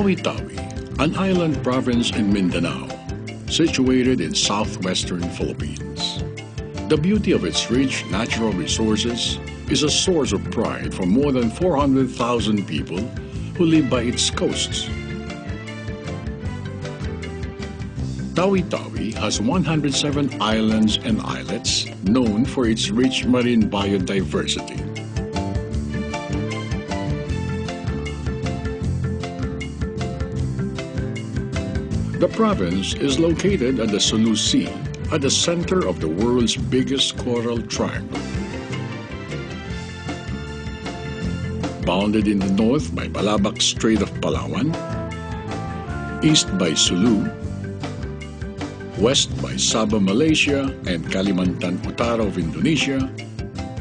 Tawi-Tawi, an island province in Mindanao, situated in southwestern Philippines. The beauty of its rich natural resources is a source of pride for more than 400,000 people who live by its coasts. Tawi-Tawi has 107 islands and islets known for its rich marine biodiversity. The province is located at the Sulu Sea, at the center of the world's biggest coral triangle. Bounded in the north by Balabac Strait of Palawan, east by Sulu, west by Sabah, Malaysia, and Kalimantan Utara of Indonesia,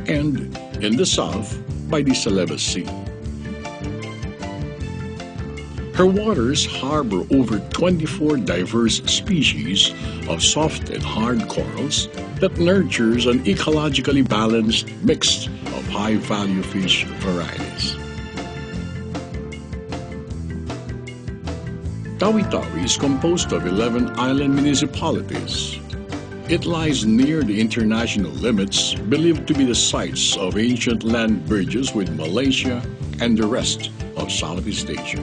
and in the south by the Celebes Sea. Her waters harbor over 24 diverse species of soft and hard corals that nurtures an ecologically balanced mix of high-value fish varieties. Tawi-Tawi is composed of 11 island municipalities. It lies near the international limits believed to be the sites of ancient land bridges with Malaysia and the rest of Southeast Asia.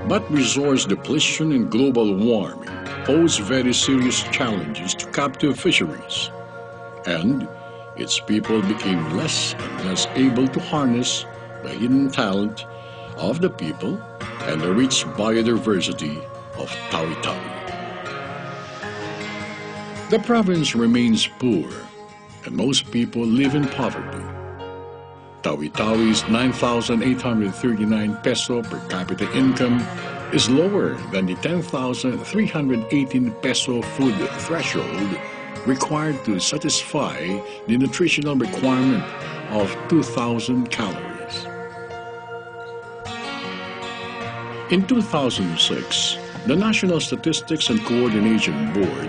But resource depletion and global warming pose very serious challenges to captive fisheries, and its people became less and less able to harness the hidden talent of the people and the rich biodiversity of Tawi-Tawi. The province remains poor, and most people live in poverty. Tawi-Tawi's 9,839 peso per capita income is lower than the 10,318 peso food threshold required to satisfy the nutritional requirement of 2,000 calories. In 2006, the National Statistics and Coordination Board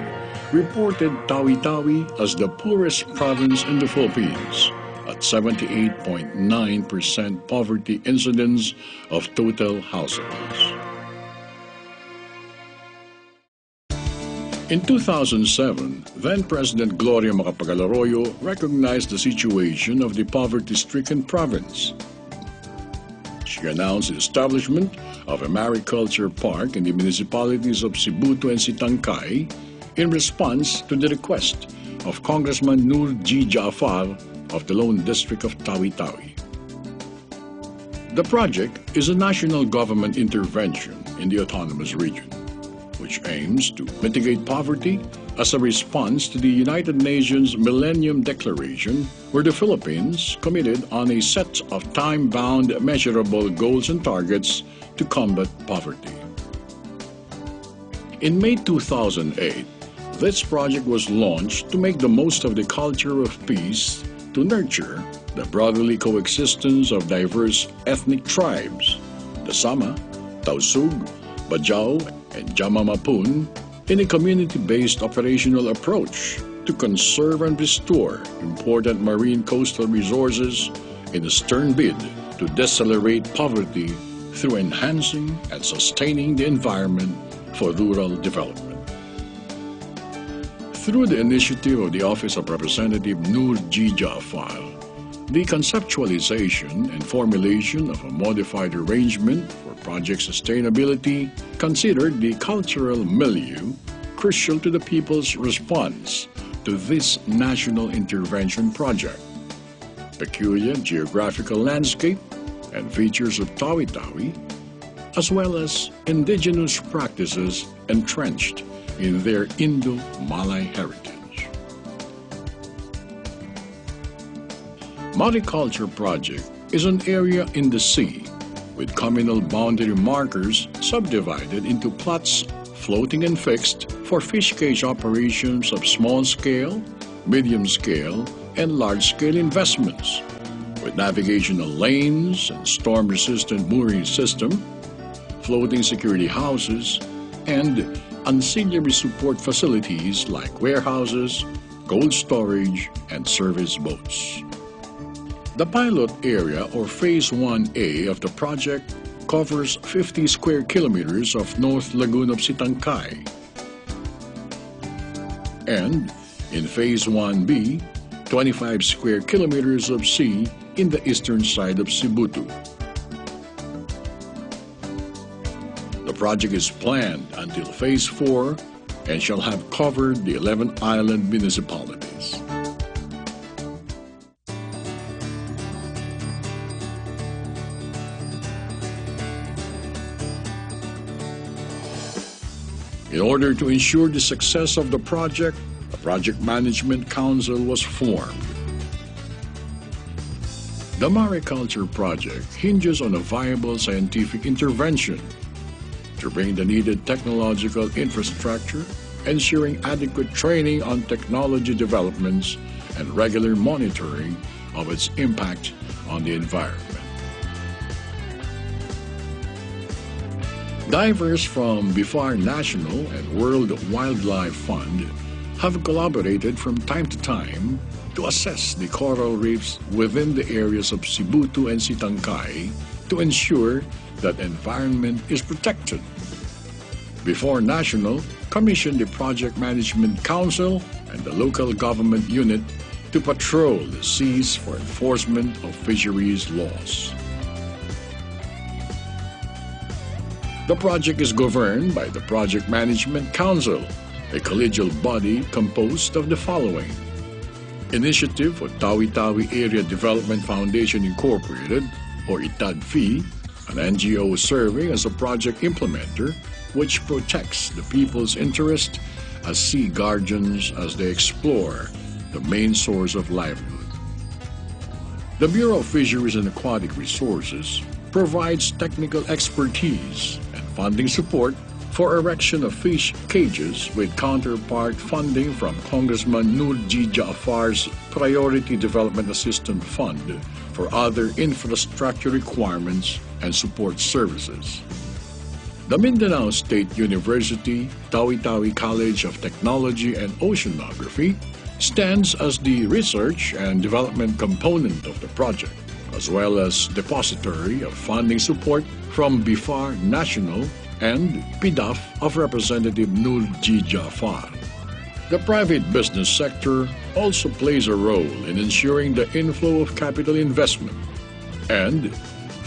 reported Tawi-Tawi as the poorest province in the Philippines, at 78.9% poverty incidence of total households. In 2007, then-President Gloria Macapagal-Arroyo recognized the situation of the poverty-stricken province. She announced the establishment of a mariculture park in the municipalities of Sibuto and Sitangkay in response to the request of Congressman Nur G. Jaafar of the Lone District of Tawi-Tawi. The project is a national government intervention in the autonomous region, which aims to mitigate poverty as a response to the United Nations Millennium Declaration, where the Philippines committed on a set of time-bound measurable goals and targets to combat poverty. In May 2008, this project was launched to make the most of the culture of peace to nurture the brotherly coexistence of diverse ethnic tribes, the Sama, Tausug, Bajau, and Jamamapun, in a community-based operational approach to conserve and restore important marine coastal resources in a stern bid to decelerate poverty through enhancing and sustaining the environment for rural development. Through the initiative of the Office of Representative Nur G. Jaafar, the conceptualization and formulation of a modified arrangement for project sustainability considered the cultural milieu crucial to the people's response to this national intervention project. Peculiar geographical landscape and features of Tawi-Tawi, as well as indigenous practices entrenched in their Indo-Malay heritage. Mariculture project is an area in the sea with communal boundary markers subdivided into plots floating and fixed for fish cage operations of small-scale, medium-scale, and large-scale investments, with navigational lanes and storm-resistant mooring system, floating security houses, and ancillary support facilities like warehouses, cold storage, and service boats. The pilot area, or Phase 1A of the project, covers 50 square kilometers of North Lagoon of Sitangkay. And in Phase 1B, 25 square kilometers of sea in the eastern side of Sibutu. The project is planned until Phase 4 and shall have covered the 11 island municipalities. In order to ensure the success of the project Management Council was formed. The mariculture project hinges on a viable scientific intervention to bring the needed technological infrastructure, ensuring adequate training on technology developments and regular monitoring of its impact on the environment. Divers from BIFAR National and World Wildlife Fund have collaborated from time to time to assess the coral reefs within the areas of Sibutu and Sitangkay to ensure that environment is protected. BIFAR National commissioned the Project Management Council and the local government unit to patrol the seas for enforcement of fisheries laws. The project is governed by the Project Management Council, a collegial body composed of the following: Initiative for Tawi Area Development Foundation Incorporated, or ITADFI, an NGO serving as a project implementer which protects the people's interest as sea guardians as they explore the main source of livelihood. The Bureau of Fisheries and Aquatic Resources provides technical expertise and funding support for erection of fish cages with counterpart funding from Congressman Nur G. Jaafar's Priority Development Assistance Fund for other infrastructure requirements and support services. The Mindanao State University Tawi College of Technology and Oceanography stands as the research and development component of the project, as well as depository of funding support from BIFAR National and PDAF of Representative Nur G. Jaafar. The private business sector also plays a role in ensuring the inflow of capital investment and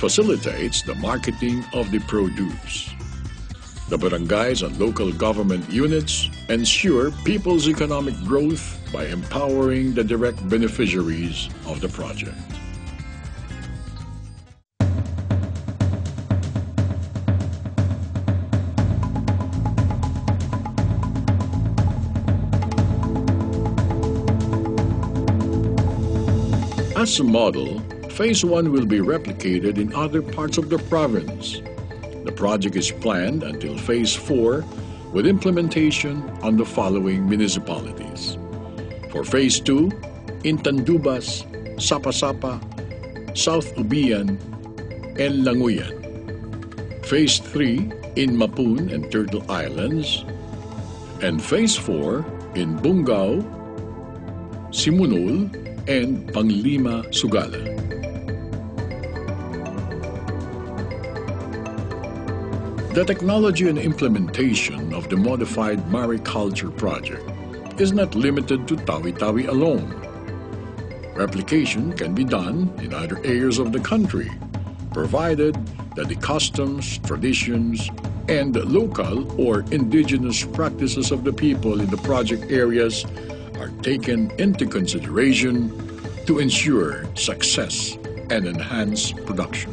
facilitates the marketing of the produce. The barangays and local government units ensure people's economic growth by empowering the direct beneficiaries of the project. As a model, Phase 1 will be replicated in other parts of the province. The project is planned until Phase 4 with implementation on the following municipalities. For Phase 2, in Tandubas, Sapasapa, South Ubian, and Languyan. Phase 3 in Mapun and Turtle Islands. And Phase 4 in Bungao, Simunul, and Panglima, Sugala. The technology and implementation of the modified mariculture project is not limited to Tawi alone. Replication can be done in other areas of the country, provided that the customs, traditions, and local or indigenous practices of the people in the project areas are taken into consideration to ensure success and enhance production.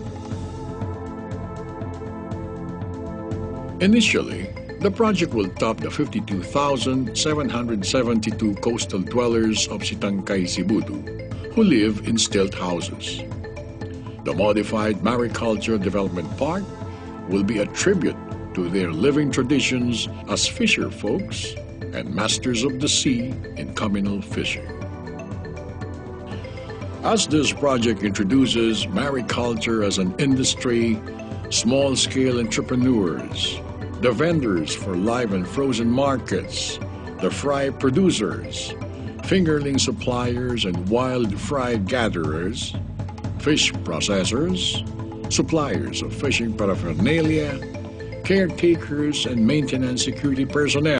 Initially, the project will top the 52,772 coastal dwellers of Sitangkay, Sibutu, who live in stilt houses. The modified mariculture development park will be a tribute to their living traditions as fisher folks and masters of the sea in communal fishing. As this project introduces mariculture as an industry small-scale entrepreneurs, the vendors for live and frozen markets, the fry producers, fingerling suppliers and wild fry gatherers, fish processors, suppliers of fishing paraphernalia, caretakers and maintenance security personnel.